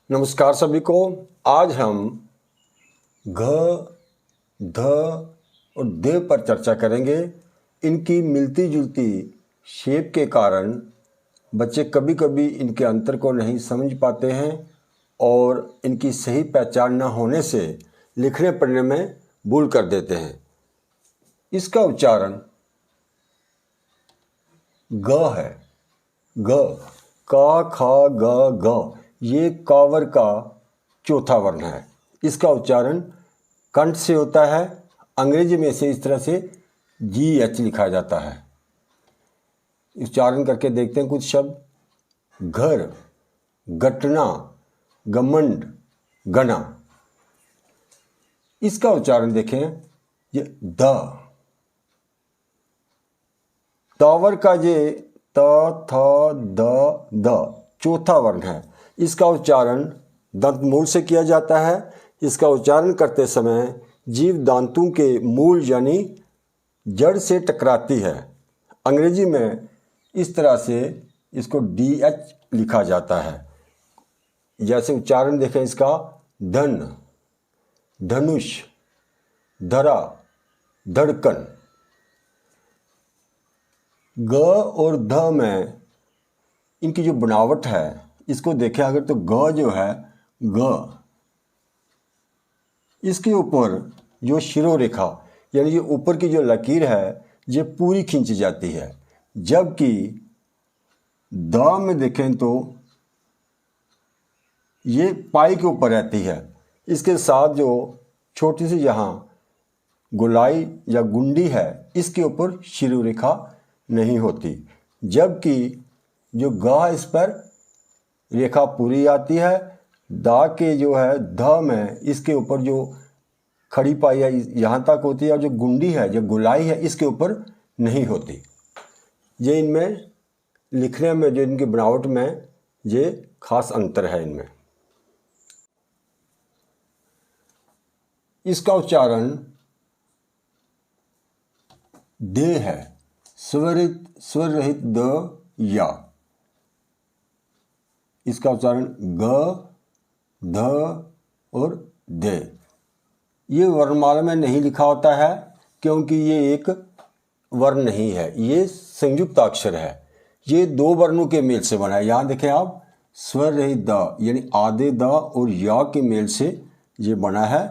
नमस्कार सभी को। आज हम घ, ध और दे पर चर्चा करेंगे। इनकी मिलती जुलती शेप के कारण बच्चे कभी कभी इनके अंतर को नहीं समझ पाते हैं और इनकी सही पहचान न होने से लिखने पढ़ने में भूल कर देते हैं। इसका उच्चारण ग है। ग, का, खा, ग, ग। ये कावर का चौथा वर्ण है। इसका उच्चारण कंठ से होता है। अंग्रेजी में से इस तरह से GH लिखा जाता है। उच्चारण करके देखते हैं कुछ शब्द। घर, घटना, घमंड, गना। इसका उच्चारण देखें, ये द, टावर का ये त, थ, द चौथा वर्ण है। इसका उच्चारण दंतमूल से किया जाता है। इसका उच्चारण करते समय जीभ दांतों के मूल यानी जड़ से टकराती है। अंग्रेजी में इस तरह से इसको DH लिखा जाता है। जैसे उच्चारण देखें इसका धन, धनुष, धरा, धड़कन। ग और ध में इनकी जो बनावट है इसको देखें अगर तो ग जो है ग, इसके ऊपर जो शिरोरेखा यानी ये ऊपर की जो लकीर है ये पूरी खींची जाती है। जबकि द में देखें तो ये पाई के ऊपर रहती है। इसके साथ जो छोटी सी यहाँ गोलाई या गुंडी है इसके ऊपर शिरोरेखा नहीं होती। जबकि जो ग इस पर रेखा पूरी आती है। दा के जो है ध में इसके ऊपर जो खड़ी पाई है यहाँ तक होती है और जो गुंडी है जो गुलाई है इसके ऊपर नहीं होती। ये इनमें लिखने में जो इनकी बनावट में ये खास अंतर है इनमें। इसका उच्चारण दे है। स्वर रहित द या। इसका उच्चारण ग, ध और दे। ये वर्णमाला में नहीं लिखा होता है क्योंकि ये एक वर्ण नहीं है, ये संयुक्त अक्षर है। ये दो वर्णों के मेल से बना है। यहाँ देखें आप, स्वर रहित द यानी आधे द और या के मेल से ये बना है।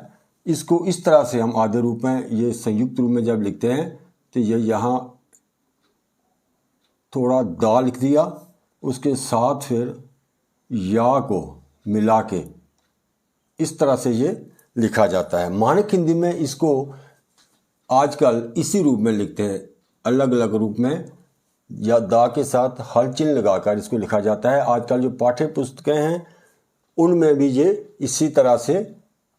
इसको इस तरह से हम आधे रूप में ये संयुक्त रूप में जब लिखते हैं तो ये यहाँ थोड़ा दा लिख दिया, उसके साथ फिर या को मिला के इस तरह से ये लिखा जाता है। मानक हिंदी में इसको आजकल इसी रूप में लिखते हैं, अलग अलग रूप में या दा के साथ हल चिन्ह लगाकर इसको लिखा जाता है। आजकल जो पाठ्य पुस्तकें हैं उनमें भी ये इसी तरह से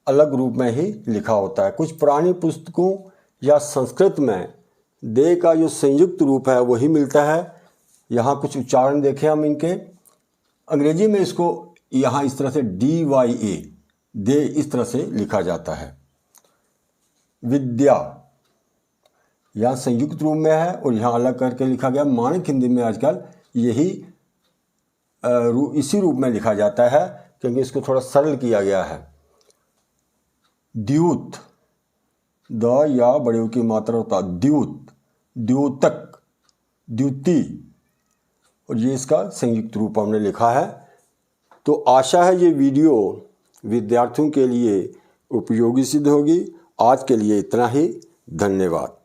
अलग रूप में ही लिखा होता है। कुछ पुरानी पुस्तकों या संस्कृत में दे का जो संयुक्त रूप है वही मिलता है। यहाँ कुछ उच्चारण देखें हम इनके। अंग्रेजी में इसको यहाँ इस तरह से DYA दे इस तरह से लिखा जाता है। विद्या यहाँ संयुक्त रूप में है और यहाँ अलग करके लिखा गया। मानक हिंदी में आजकल यही इसी रूप में लिखा जाता है क्योंकि इसको थोड़ा सरल किया गया है। द्यूत, द या बड़े की मात्रा होता द्यूत, द्योतक, द्युति और ये इसका संयुक्त रूप हमने लिखा है। तो आशा है ये वीडियो विद्यार्थियों के लिए उपयोगी सिद्ध होगी। आज के लिए इतना ही। धन्यवाद।